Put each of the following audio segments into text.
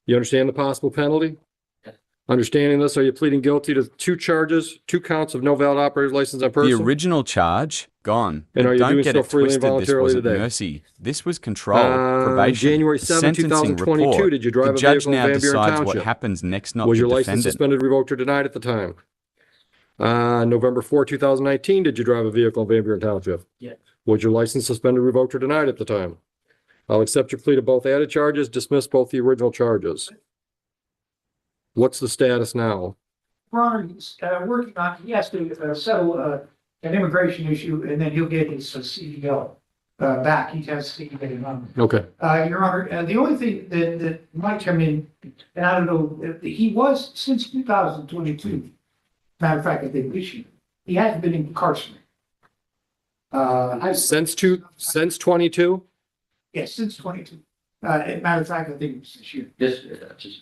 You understand the possible penalty? Understanding this, are you pleading guilty to two counts of no valid operator's license on person? The original charge, gone. And are you Don't doing get so it freely and twisted, this voluntarily wasn't today? mercy. This was control, probation, January the 7, sentencing 2022, report. did you drive the a judge vehicle in now Van Buren decides what Township? happens next, not Was the your license defendant. suspended, revoked, or denied at the time? November 4, 2019, did you drive a vehicle in Van Buren Township? Yes. Was your license suspended, revoked, or denied at the time? I'll accept your plea to both added charges, dismiss both the original charges. What's the status now? Ron is working on, he has to settle an immigration issue, and then he'll get his CDL back. He has to get it on. Okay. Your Honor, the only thing that might come in, and I don't know, he was since 2022. Matter of fact, I think this year, he hasn't been incarcerated. Since 22? Yes, since 22. Matter of fact, I think it was this year. This,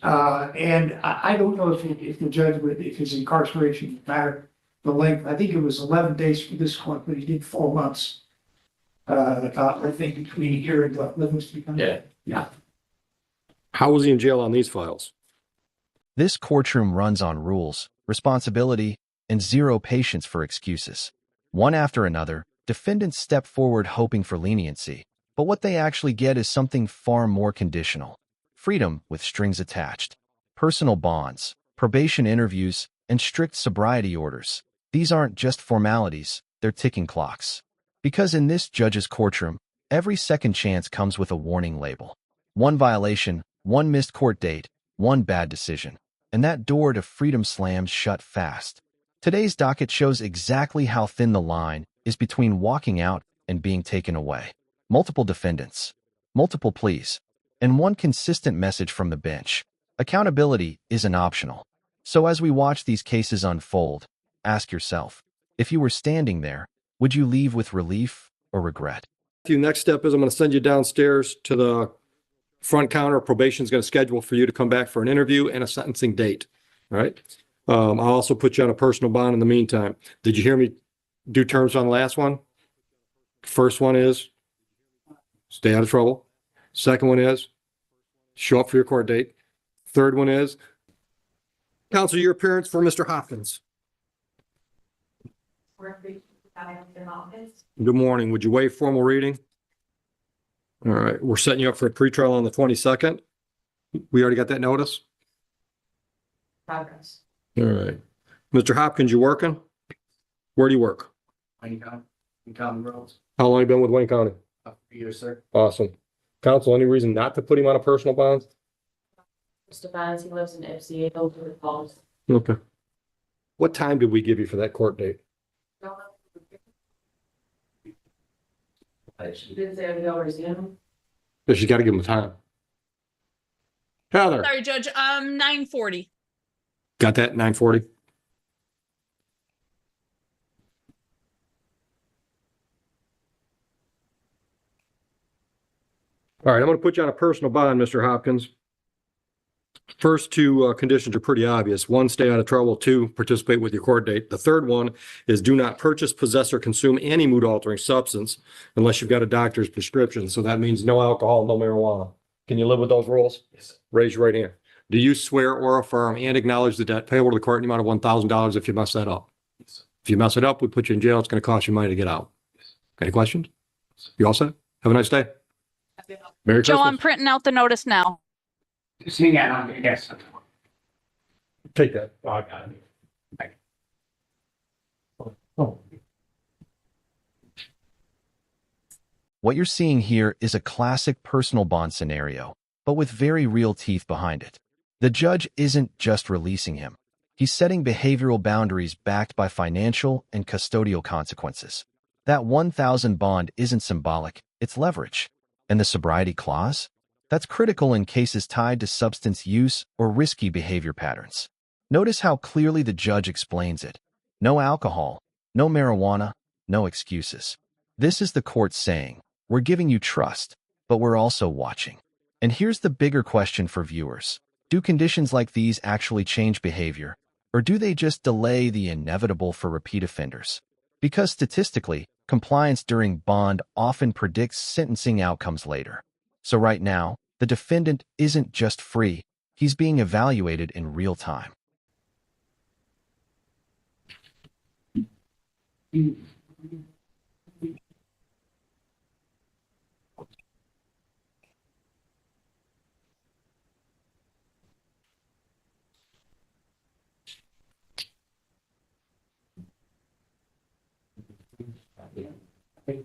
And I don't know if the judge would, if his incarceration would matter the length. I think it was 11 days for this one, but he did 4 months. I think between here and Livingston County. Yeah. Yeah. How was he in jail on these files? This courtroom runs on rules, responsibility, and zero patience for excuses. One after another, defendants step forward hoping for leniency, but what they actually get is something far more conditional. Freedom with strings attached, personal bonds, probation interviews, and strict sobriety orders. These aren't just formalities, they're ticking clocks. Because in this judge's courtroom, every second chance comes with a warning label. One violation, one missed court date, one bad decision. And that door to freedom slams shut fast. Today's docket shows exactly how thin the line is between walking out and being taken away. Multiple defendants, multiple pleas, and one consistent message from the bench. Accountability isn't optional. So as we watch these cases unfold, ask yourself, if you were standing there, would you leave with relief or regret? The next step is I'm going to send you downstairs to the front counter. Probation is going to schedule for you to come back for an interview and a sentencing date. All right. I'll also put you on a personal bond in the meantime. Did you hear me do terms on the last one? First one is stay out of trouble. Second one is show up for your court date. Third one is counsel your appearance for Mr. Hopkins. Good morning. Would you waive formal reading? All right. We're setting you up for a pretrial on the 22nd. We already got that notice? progress. All right. Mr. Hopkins, you working? Where do you work? Wayne County, in Common Roads, How long you been with Wayne County? years, sir. Awesome. Counsel, any reason not to put him on a personal bond? Mr. Vines, he lives in FCA, over the falls. Okay. What time did we give you for that court date? She didn't say we already seen him. Because you got to give him time. Heather, Sorry, Judge. 9:40. got that, 9:40? All right, I'm going to put you on a personal bond, Mr. Hopkins. First two conditions are pretty obvious. One, stay out of trouble. Two, participate with your court date. The third one is do not purchase, possess, or consume any mood-altering substance unless you've got a doctor's prescription. So that means no alcohol, no marijuana. Can you live with those rules? Yes, sir. Raise your right hand. Do you swear or affirm and acknowledge the debt payable to the court in the amount of $1,000 if you mess that up? Yes, sir. If you mess it up, we put you in jail. It's going to cost you money to get out. Any questions? You all set? Have a nice day. Merry Joe, I'm Christmas. printing out the notice now. Just hang on, yes. Take that. Oh, I got it. Oh. What you're seeing here is a classic personal bond scenario, but with very real teeth behind it. The judge isn't just releasing him. He's setting behavioral boundaries backed by financial and custodial consequences. That 1,000 bond isn't symbolic, it's leverage. And the sobriety clause? That's critical in cases tied to substance use or risky behavior patterns. Notice how clearly the judge explains it. No alcohol, no marijuana, no excuses. This is the court saying, we're giving you trust, but we're also watching. And here's the bigger question for viewers. Do conditions like these actually change behavior, or do they just delay the inevitable for repeat offenders? Because statistically, compliance during bond often predicts sentencing outcomes later. So right now, the defendant isn't just free, He's being evaluated in real time. Hey,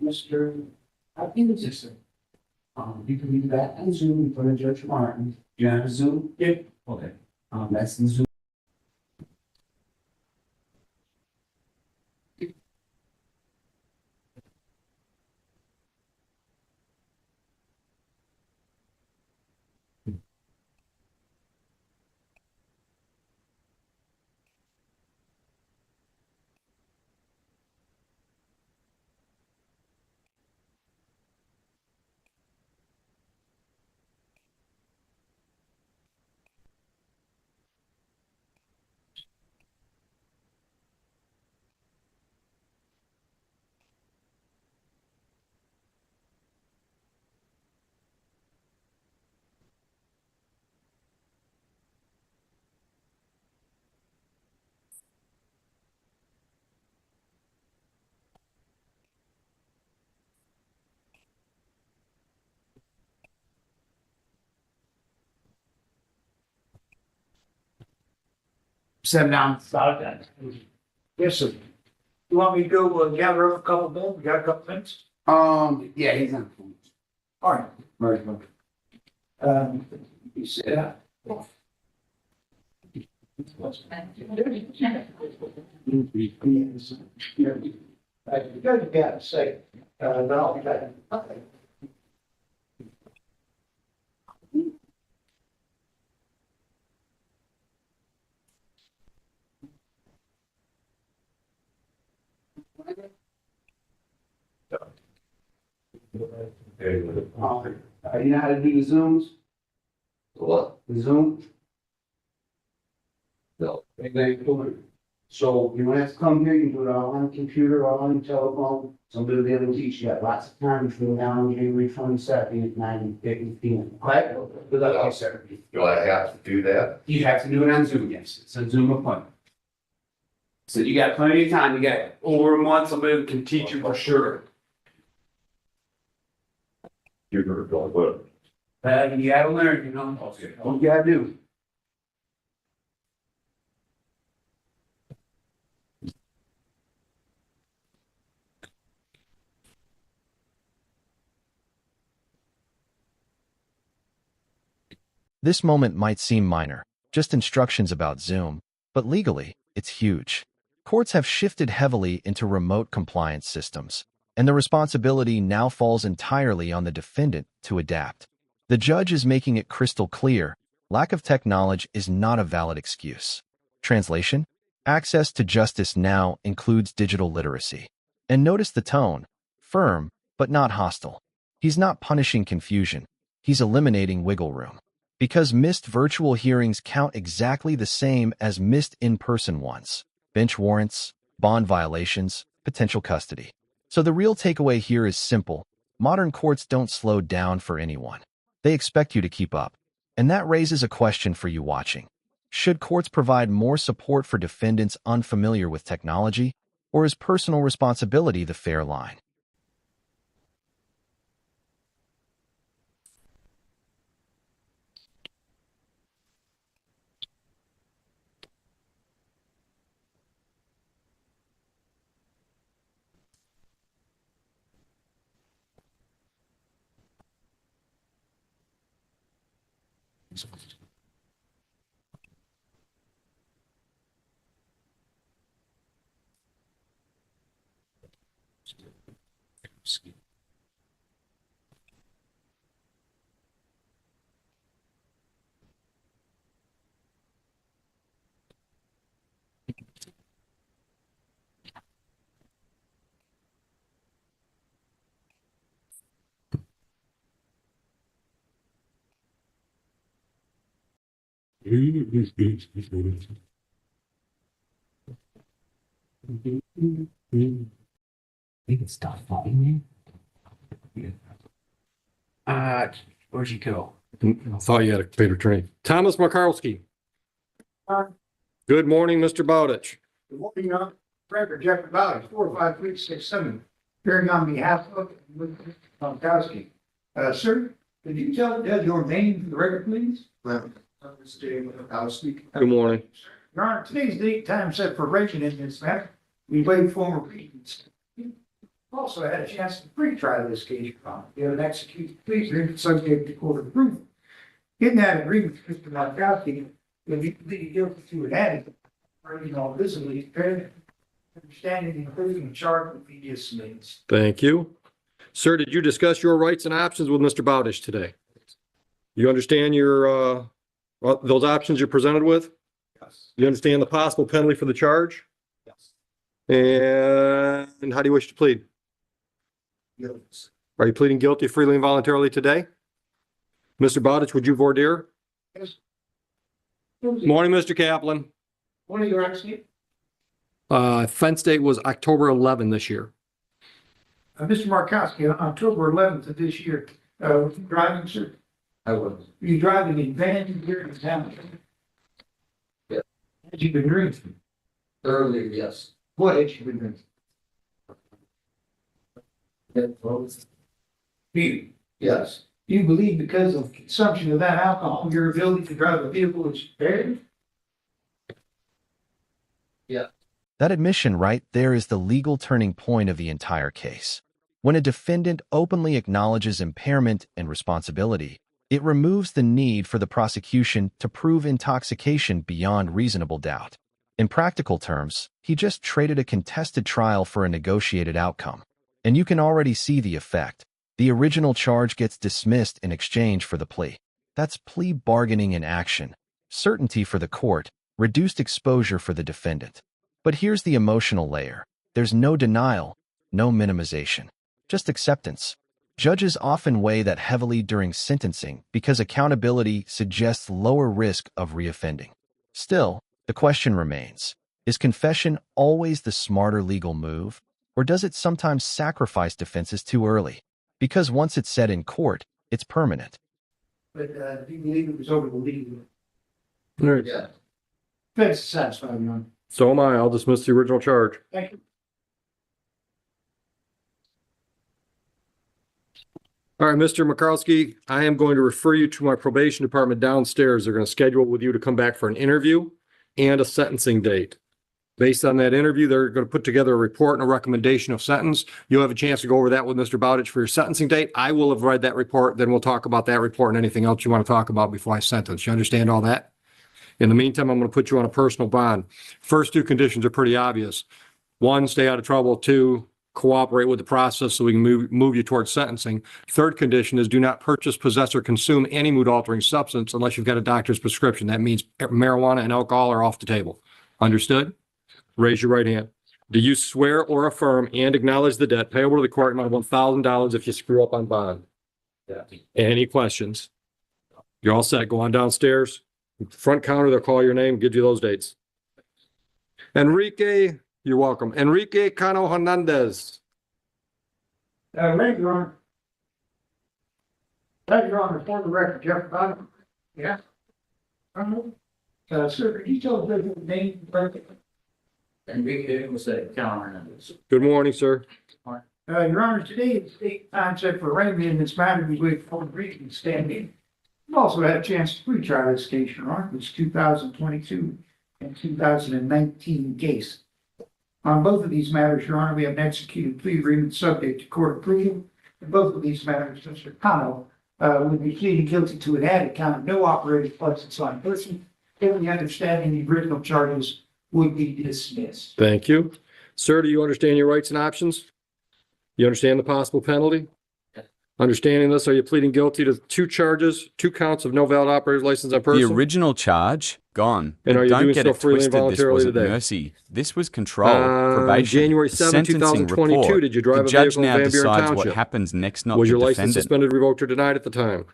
Mr. Hopkins? Yes, sir. You can do that on Zoom in front of Judge Martin. You have a Zoom? Yep. Okay. That's the Zoom. Sit down. About that. Yes, sir. You want me to go gather up a couple more? We got a couple minutes? Yeah, he's on the phone. All right. Right. You sit down. You gotta say, no, okay. You know how to do the Zooms? What? The Zoom? No. So you don't have to come here, you can do it all on the computer, all on the telephone. Somebody will be able to teach you. Got lots of time between now and January 22nd at 9:50 p.m. Okay? Good luck, sir. Do I have to do that? You have to do it on Zoom, yes. It's a Zoom appointment. So you got plenty of time. You got over a month, somebody can teach you for sure. You're gonna go with You gotta learn, you know. Okay. What you gotta do. This moment might seem minor, just instructions about Zoom, but legally, it's huge. Courts have shifted heavily into remote compliance systems, and the responsibility now falls entirely on the defendant to adapt. The judge is making it crystal clear, lack of technology is not a valid excuse. Translation: access to justice now includes digital literacy. And notice the tone, firm, but not hostile. He's not punishing confusion, he's eliminating wiggle room. Because missed virtual hearings count exactly the same as missed in-person ones. Bench warrants, bond violations, potential custody. So the real takeaway here is simple. Modern courts don't slow down for anyone. They expect you to keep up. And that raises a question for you watching. Should courts provide more support for defendants unfamiliar with technology, or is personal responsibility the fair line? Think it's tough, me. Where'd you go? I thought you had a paid attorney. Thomas Makarowski. Good morning, Mr. Bowditch. Good morning, record Jeffrey Bowditch, 45367, appearing on behalf of Tomkowski. Sir, could you tell the judge your name for the record, please? Good morning. Your Honor, today's date, time set for raising in this matter. We waived formal readings. Also had a chance to pre-try this case, Your Honor. You have an executed plea agreement subject to court approval. In that agreement, Mr. Tomkowski, when you plead guilty to an addict, visibly impaired, understanding including the charge would be dismissed. Thank you. Sir, did you discuss your rights and options with Mr. Bowditch today? You understand your, those options you're presented with? Yes. You understand the possible penalty for the charge? Yes. And how do you wish to plead? Yes. Are you pleading guilty freely and voluntarily today? Mr. Bowditch, would you voir dire? Yes. Morning, Mr. Kaplan. What are your asking? Offense date was October 11 this year. Mr. Markowski, on October 11th of this year, were you driving, sir? I was. Were you driving in van here in town? Yeah. Had you been drinking? Earlier, yes. What had you been drinking? Yes. You believe because of consumption of that alcohol, your ability to drive a vehicle is impaired? That admission right there is the legal turning point of the entire case. When a defendant openly acknowledges impairment and responsibility, it removes the need for the prosecution to prove intoxication beyond reasonable doubt. In practical terms, he just traded a contested trial for a negotiated outcome. And you can already see the effect. The original charge gets dismissed in exchange for the plea. That's plea bargaining in action. Certainty for the court, reduced exposure for the defendant. But here's the emotional layer. There's no denial, no minimization, just acceptance. Judges often weigh that heavily during sentencing because accountability suggests lower risk of reoffending. Still, the question remains, is confession always the smarter legal move, or does it sometimes sacrifice defenses too early? Because once it's said in court, it's permanent. But do you believe it was over the legal? All right. Yeah. Defense is satisfied, Your Honor. So am I. I'll dismiss the original charge. Thank you. All right, Mr. Makarowski, I am going to refer you to my probation department downstairs. They're going to schedule with you to come back for an interview and a sentencing date. Based on that interview, they're going to put together a report and a recommendation of sentence. You'll have a chance to go over that with Mr. Bowditch for your sentencing date. I will have read that report, then we'll talk about that report and anything else you want to talk about before I sentence. You understand all that? In the meantime, I'm going to put you on a personal bond. First two conditions are pretty obvious. One, stay out of trouble. Two, cooperate with the process so we can move you towards sentencing. Third condition is do not purchase, possess, or consume any mood-altering substance unless you've got a doctor's prescription. That means marijuana and alcohol are off the table. Understood? Raise your right hand. Do you swear or affirm and acknowledge the debt payable to the court amount of $1,000 if you screw up on bond? Yeah. Any questions? You're all set. Go on downstairs. Front counter, they'll call your name, give you those dates. Enrique, you're welcome. Enrique Cano Hernandez. Thank you, Your Honor. Thank you, Your Honor. For the record, Jeff Bowditch. Yeah. Sir, could you tell us your name? And we was a counter. Good morning, sir. Your Honor, today is the time set for arraignment in this matter. We wait for the briefing standing. We've also had a chance to pre-try this case, Your Honor. It's 2022 and 2019 case. On both of these matters, Your Honor, we have an executed plea agreement subject to court approval. In both of these matters, Mr. Cano will be pleading guilty to an added count of no operating license on person, given the understanding the original charges would be dismissed. Thank you. Sir, do you understand your rights and options? You understand the possible penalty? Understanding this, are you pleading guilty to two charges, 2 counts of no valid operator's license on The person? original charge, gone. And are But you don't doing get so it freely and twisted, this voluntarily wasn't today? mercy. This was control, probation, January the 7, sentencing 2022, report. did you drive The a judge vehicle in now Van Buren decides what Township? happens next, not Was the your license defendant. suspended, revoked, or denied at the time?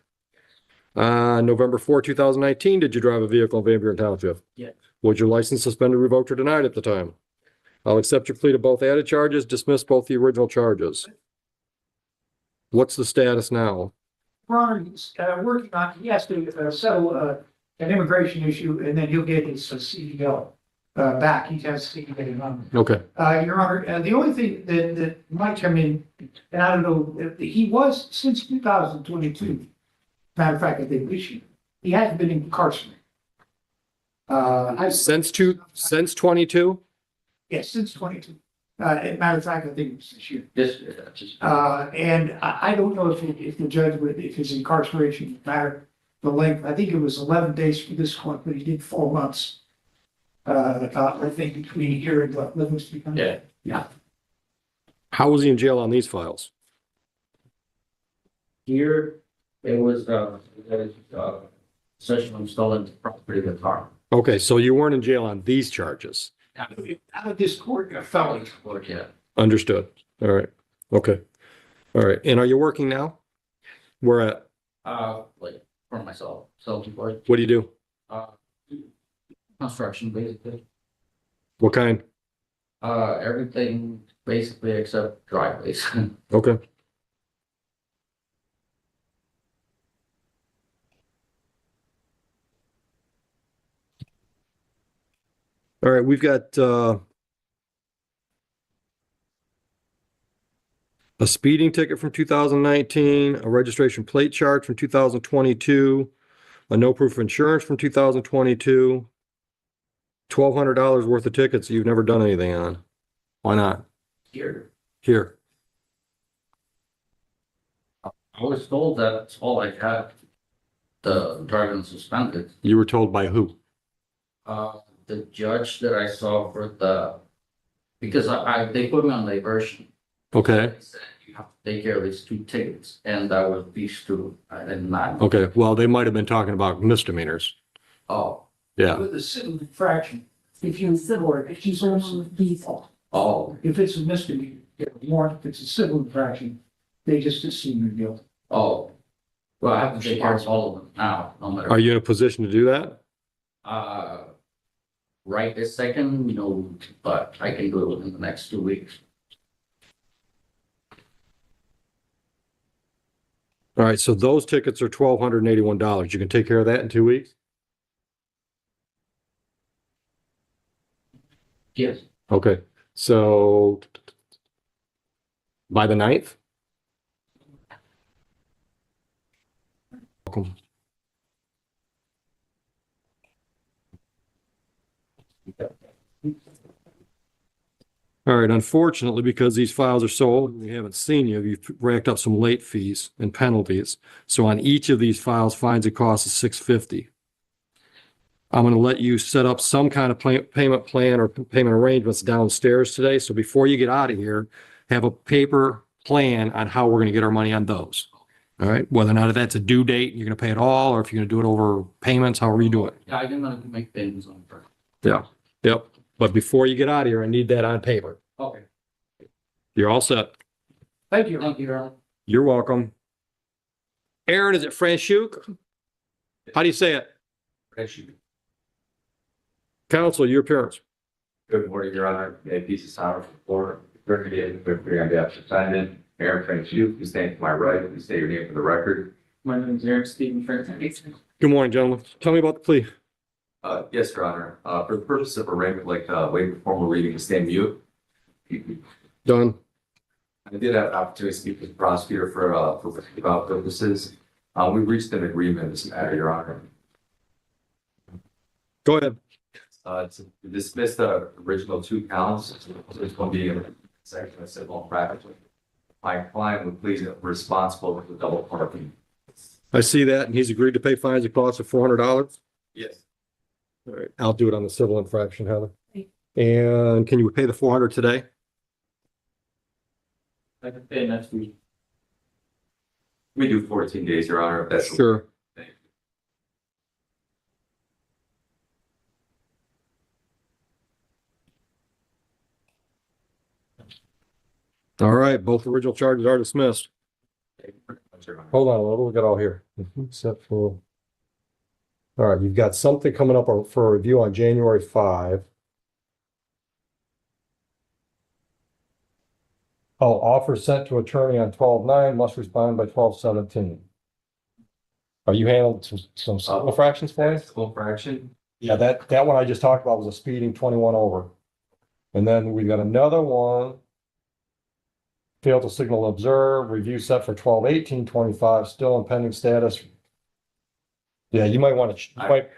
November 4, 2019, did you drive a vehicle in Van Buren Township? Yes. Was your license suspended, revoked, or denied at the time? I'll accept your plea to both added charges, dismiss both the original charges. What's the status now? Your Honor, he's working on, he has to settle an immigration issue, and then he'll get his CDL back. He has to get it on. Okay. Your Honor, the only thing that might come in, and I don't know, he was since 2022. Matter of fact, I think this year, he hasn't been incarcerated. Since 22? Yes, since 22. Matter of fact, I think it was this year. This, just. And I don't know if the judge would, if his incarceration matter, the length, I think it was 11 days for this one, but he did 4 months. I think between here and Livingston County. Yeah. Yeah. How was he in jail on these files? Here, it was, possession of stolen property of the car. Okay, so you weren't in jail on these charges. Out of this court, a felony. Yeah. Understood. All right. Okay. All right. And are you working now? Where at? Like, for myself, self-employed, What do you do? construction, basically. What kind? Everything basically except driveways. Okay. All right, we've got a speeding ticket from 2019, a registration plate charge from 2022, a no proof of insurance from 2022, $1,200 worth of tickets you've never done anything on. Why not? Here, Here. I was told that's all I had. The driving suspended. You were told by who? The judge that I saw for because they put me on diversion. Okay. They said you have to take care of these 2 tickets, and that was these 2. I did not. Okay, well, they might have been talking about misdemeanors. Oh, Yeah. With a civil infraction, if you, or if you serve some default, oh, if it's a misdemeanor, you get a warrant. If it's a civil infraction, they just assume your guilt. oh. Well, I have to take care of all of them now, no matter. Are you in a position to do that? Right this second, but I can do it within the next 2 weeks. All right, so those tickets are $1,281. You can take care of that in 2 weeks? Yes. Okay, so by the 9th? Welcome. All right, unfortunately, because these files are so old and we haven't seen you, you've racked up some late fees and penalties. So on each of these files, fines and costs is $650. I'm going to let you set up some kind of payment plan or payment arrangements downstairs today. So before you get out of here, have a paper plan on how we're going to get our money on those. All right, whether or not that's a due date, you're going to pay it all, or if you're going to do it over payments, however you do it. Yeah, I didn't make payments on it. Yeah, yep. But before you get out of here, I need that on paper. Okay. You're all set. Thank you. Thank you, Ron. You're welcome. Aaron, is it Franchuk? How do you say it? Counsel, your appearance. Good morning, Your Honor. A piece of sound from the floor. Brigadier on behalf of defendant, Aaron Franchuk, you stand to my right. Please state your name for the record. My name is Eric Stephen Franklin. Good morning, gentlemen. Tell me about the plea. Yes, Your Honor. For the purpose of arraignment, like waive the formal reading to stand mute. Done. I did have an opportunity to speak with the prosecutor for about purposes. We reached an agreement in this matter, Your Honor. Go ahead. To dismiss the original 2 counts. There's going to be a section of civil practice. My client would please be responsible for the double parking. I see that, and he's agreed to pay fines and costs of $400. Yes. All right, I'll do it on the civil infraction, Heather. And can you pay the 400 today? I can pay next week. We do 14 days, Your Honor. If that's Sure. Thank you. All right, both original charges are dismissed. Thank you very much, Your Honor. Hold on, what do we got all here? Except for. All right, you've got something coming up for review on January 5. Oh, offer sent to attorney on 12/9, must respond by 12/17. Are you handling some civil fractions for us? Full fraction. Yeah, that one I just talked about was a speeding 21 over. And then we got another one. Failed to signal observe, review set for 12/18/25, still in pending status. Yeah, you might want to,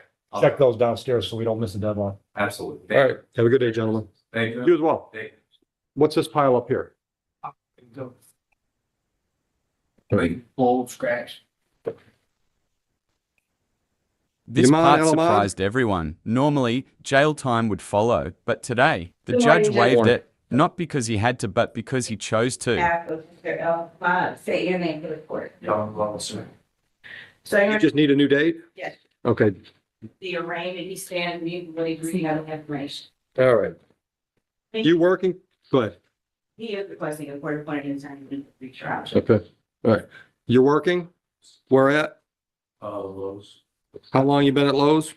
check those downstairs so we don't miss a deadline. Absolutely. All right, have a good day, gentlemen. Thank You you. as well. Thank What's this pile up here? you. Old scratch. This Yaman part El-Ahmad? surprised everyone. Normally, jail time would follow, but today, the Good judge morning, waived Judge. it, not because he had to, but because he chose to. Mr. El, say your name for the court. John Lawson. So You just need a new date? Yes. Okay, the arraignment, he stand mute when he read out the information. all right. You working? Good. He is requesting a court appointed attorney to retrial. Okay, all right. You're working? Where at? Lowe's. How long you been at Lowe's?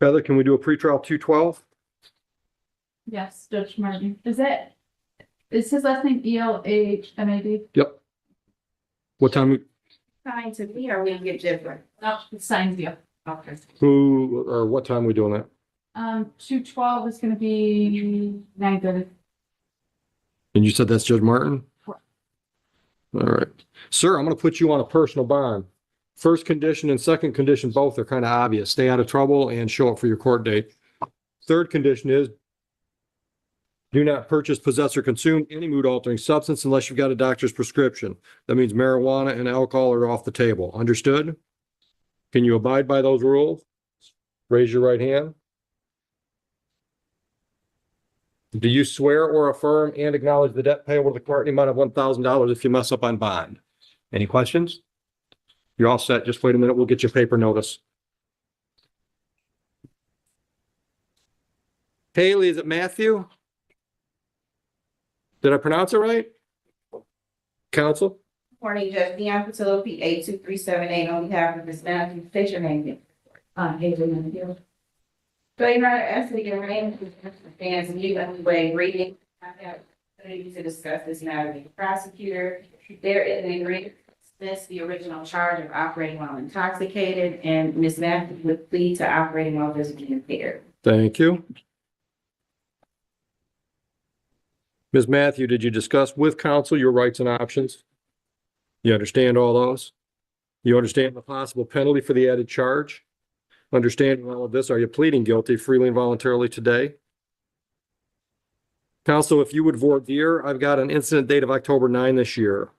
Heather, can we do a pretrial 212? Yes, Judge Martin. Is his last name ELHMAD? Yep. What time, Fine to me, or we get different? No, it's signs deal. Okay. who, or what time we doing that? 212 is gonna be 9:30. And you said that's Judge Martin? Correct. All right. Sir, I'm gonna put you on a personal bond. First condition and second condition, both are kind of obvious. Stay out of trouble and show up for your court date. Third condition is do not purchase, possess, or consume any mood altering substance unless you've got a doctor's prescription. That means marijuana and alcohol are off the table. Understood? Can you abide by those rules? Raise your right hand. Do you swear or affirm and acknowledge the debt payable to the court in the amount of $1,000 if you mess up on bond? Any questions? You're all set. Just wait a minute. We'll get you a paper notice. Haley, is it Matthew? Did I pronounce it right? Counsel? Morning, Judge Dion Patillo, P 82378, on behalf of Ms. Matthews, state your name. Hazel Matthews. So you're not asking your name, fans, and you anyway, reading. I have opportunity to discuss this matter with the prosecutor. There is an agreement to dismiss the original charge of operating while intoxicated, and Ms. Matthews would plead to operating while visibly impaired. Thank you. Ms. Matthew, did you discuss with counsel your rights and options? You understand all those? You understand the possible penalty for the added charge? Understanding all of this, are you pleading guilty freely and voluntarily today? Counsel, if you would voir dire, I've got an incident date of October 9 this year.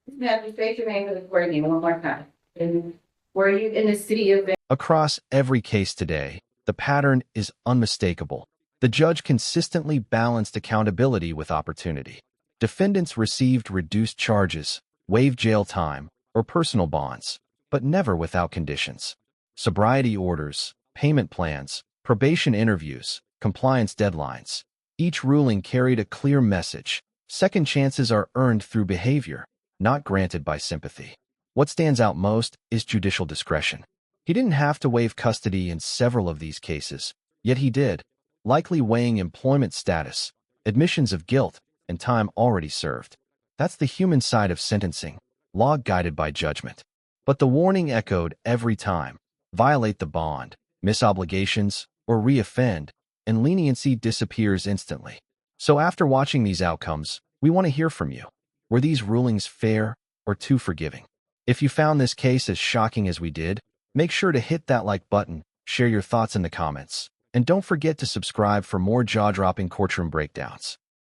Ms. Matthews, state your name for the court again one more time. And were you in the city of Across every case today, the pattern is unmistakable. The judge consistently balanced accountability with opportunity. Defendants received reduced charges, waived jail time, or personal bonds, but never without conditions. Sobriety orders, payment plans, probation interviews, compliance deadlines. Each ruling carried a clear message. Second chances are earned through behavior, not granted by sympathy. What stands out most is judicial discretion. He didn't have to waive custody in several of these cases, yet he did, likely weighing employment status, admissions of guilt, and time already served. That's the human side of sentencing, law guided by judgment. But the warning echoed every time: violate the bond, miss obligations, or reoffend, and leniency disappears instantly. So after watching these outcomes, we want to hear from you. Were these rulings fair or too forgiving? If you found this case as shocking as we did, make sure to hit that like button, share your thoughts in the comments, and don't forget to subscribe for more jaw-dropping courtroom breakdowns.